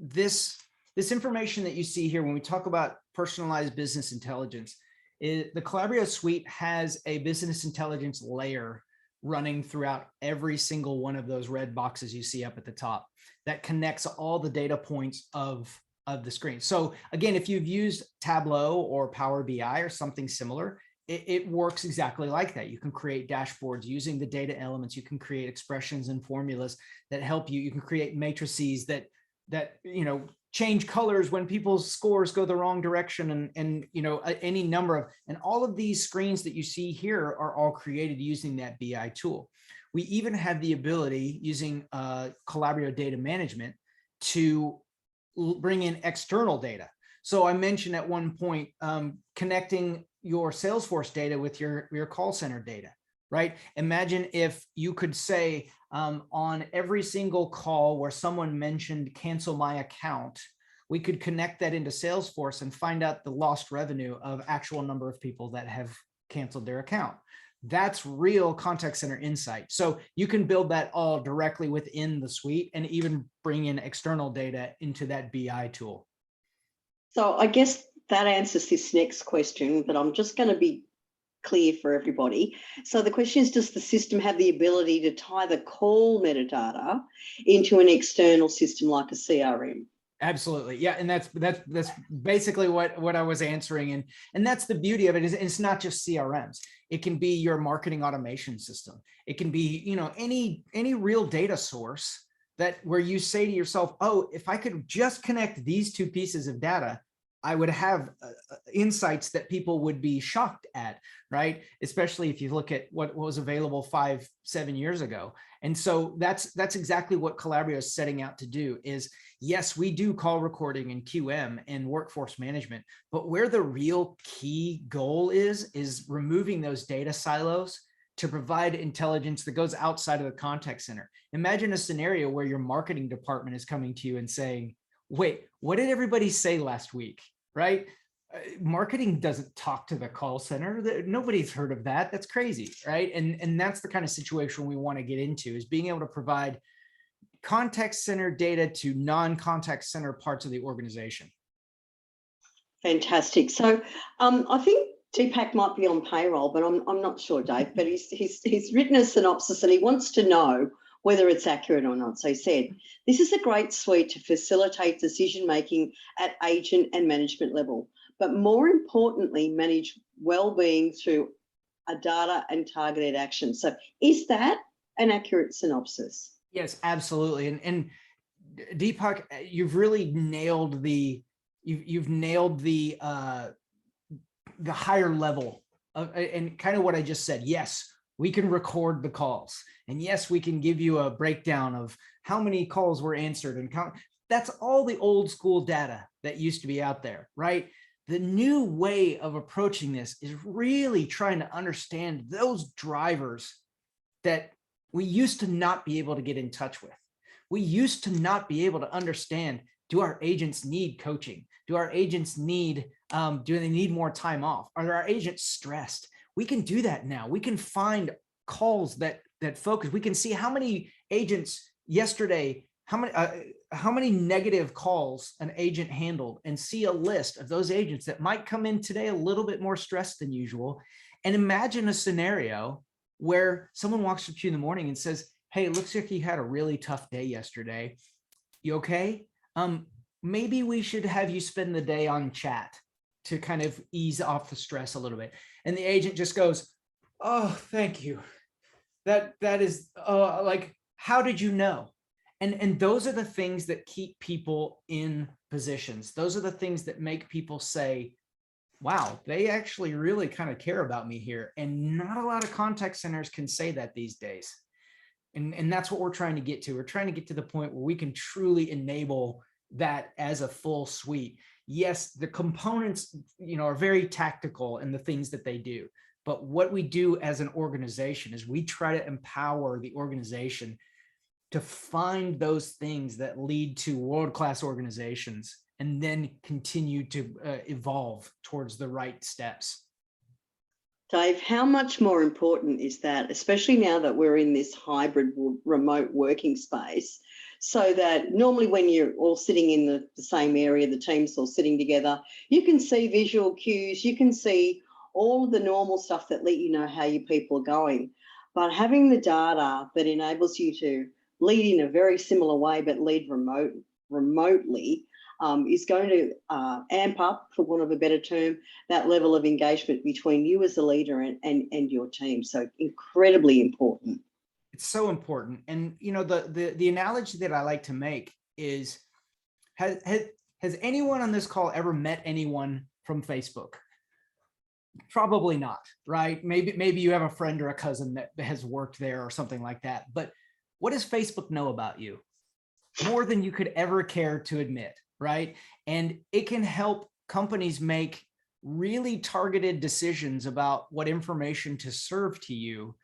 This information that you see here, when we talk about personalized business intelligence, the Calabrio suite has a business intelligence layer running throughout every single one of those red boxes you see up at the top that connects all the data points of the screen. So again, if you've used Tableau or Power BI or something similar, it works exactly like that. You can create dashboards using the data elements. You can create expressions and formulas that help you. You can create matrices that change colors when people's scores go the wrong direction, and any number of, and all of these screens that you see here are all created using that BI tool. We even have the ability, using Calabrio data management, to bring in external data. So I mentioned at one point connecting your Salesforce data with your call center data, right? Imagine if you could say on every single call where someone mentioned cancel my account, we could connect that into Salesforce and find out the lost revenue of actual number of people that have canceled their account. That's real contact center insight. So you can build that all directly within the suite and even bring in external data into that BI tool. So I guess that answers this next question, but I'm just going to be clear for everybody. So the question is, does the system have the ability to tie the call metadata into an external system like a CRM? Absolutely. Yeah. And that's basically what I was answering. And that's the beauty of it, is it's not just CRMs. It can be your marketing automation system. It can be, any real data source where you say to yourself, oh, if I could just connect these 2 pieces of data, I would have insights that people would be shocked at, right? Especially if you look at what was available 5-7 years ago. And so that's exactly what Calabrio is setting out to do. Is, yes, we do call recording and QM and workforce management, but where the real key goal is removing those data silos to provide intelligence that goes outside of the contact center. Imagine a scenario where your marketing department is coming to you and saying, wait, what did everybody say last week? Right? Marketing doesn't talk to the call center. Nobody's heard of that. That's crazy, right? And that's the kind of situation we want to get into, is being able to provide contact center data to non-contact center parts of the organization. Fantastic. So I think Deepak might be on payroll, but I'm not sure, Dave, but he's written a synopsis and he wants to know whether it's accurate or not. So he said, this is a great suite to facilitate decision-making at agent and management level, but more importantly, manage well-being through a data and targeted action. So is that an accurate synopsis? Yes, absolutely. And Deepak, you've really nailed you've nailed the higher level of, and kind of what I just said. Yes, we can record the calls, and yes, we can give you a breakdown of how many calls were answered and count. That's all the old school data that used to be out there, right? The new way of approaching this is really trying to understand those drivers that we used to not be able to get in touch with. We used to not be able to understand, do our agents need coaching? Do our agents need, do they need more time off? Are our agents stressed? We can do that now. We can find calls that focus. We can see how many agents yesterday, how many negative calls an agent handled, and see a list of those agents that might come in today a little bit more stressed than usual. And imagine a scenario where someone walks up to you in the morning and says, hey, it looks like you had a really tough day yesterday. You okay? Maybe we should have you spend the day on chat to kind of ease off the stress a little bit. And the agent just goes, oh, thank you. That is like, how did you know? And those are the things that keep people in positions. Those are the things that make people say, wow, they actually really kind of care about me here. And not a lot of contact centers can say that these days. And that's what we're trying to get to. We're trying to get to the point where we can truly enable that as a full suite. Yes, the components, are very tactical in the things that they do. But what we do as an organization is we try to empower the organization to find those things that lead to world-class organizations and then continue to evolve towards the right steps. Dave, how much more important is that, especially now that we're in this hybrid remote working space, so that normally when you're all sitting in the same area, the team's all sitting together, you can see visual cues, you can see all of the normal stuff that let you know how your people are going. But having the data that enables you to lead in a very similar way, but lead remotely, is going to amp up, for want of a better term, that level of engagement between you as a leader and your team. So incredibly important. It's so important. And the analogy that I like to make is, has anyone on this call ever met anyone from Facebook? Probably not, right? Maybe you have a friend or a cousin that has worked there or something like that. But what does Facebook know about you? More than you could ever care to admit, right? And it can help companies make really targeted decisions about what information to serve to you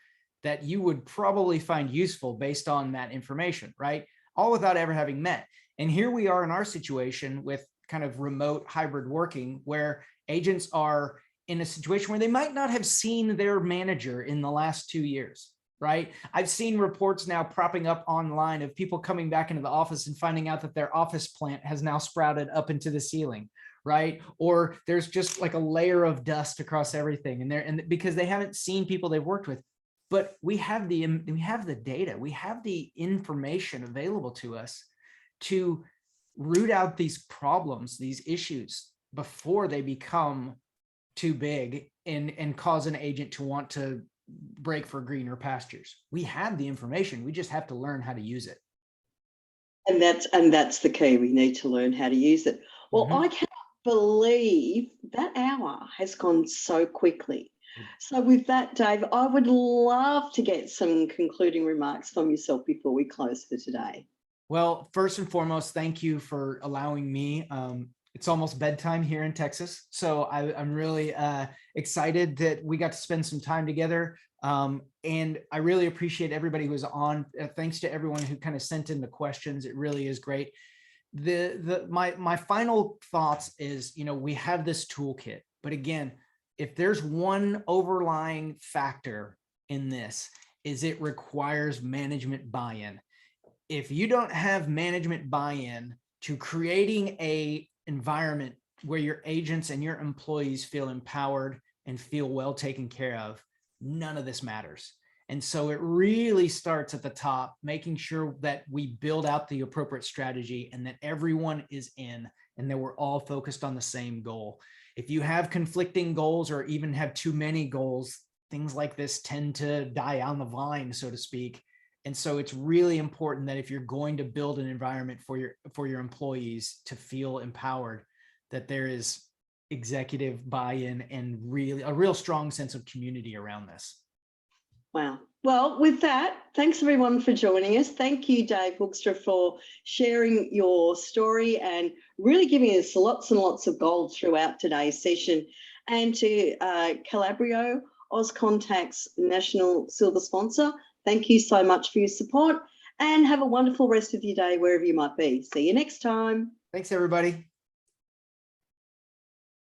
that you would probably find useful based on that information, right? All without ever having met. And here we are in our situation with kind of remote hybrid working, where agents are in a situation where they might not have seen their manager in the last 2 years. Right? I've seen reports now propping up online of people coming back into the office and finding out that their office plant has now sprouted up into the ceiling, right? Or there's just like a layer of dust across everything, and because they haven't seen people they've worked with. But we have the data, we have the information available to us to root out these problems, these issues, before they become too big and cause an agent to want to break for greener pastures. We have the information. We just have to learn how to use it. And that's the key. We need to learn how to use it. Well, I cannot believe that hour has gone so quickly. So with that, Dave, I would love to get some concluding remarks from yourself before we close for today. Well, first and foremost, thank you for allowing me. It's almost bedtime here in Texas, so I'm really excited that we got to spend some time together. And I really appreciate everybody who was on. Thanks to everyone who kind of sent in the questions. It really is great. My final thoughts is, we have this toolkit, but again, if there's one overlying factor in this, is it requires management buy-in. If you don't have management buy-in to creating a environment where your agents and your employees feel empowered and feel well taken care of, none of this matters. And so it really starts at the top, making sure that we build out the appropriate strategy and that everyone is in and that we're all focused on the same goal. If you have conflicting goals or even have too many goals, things like this tend to die on the vine, so to speak. And so it's really important that if you're going to build an environment for your employees to feel empowered, that there is executive buy-in and really a real strong sense of community around this. Wow. Well, with that, thanks everyone for joining us. Thank you, Dave Hoekstra, for sharing your story and really giving us lots and lots of gold throughout today's session. And to Calabrio, Auscontact's national silver sponsor, thank you so much for your support, and have a wonderful rest of your day wherever you might be. See you next time. Thanks, everybody.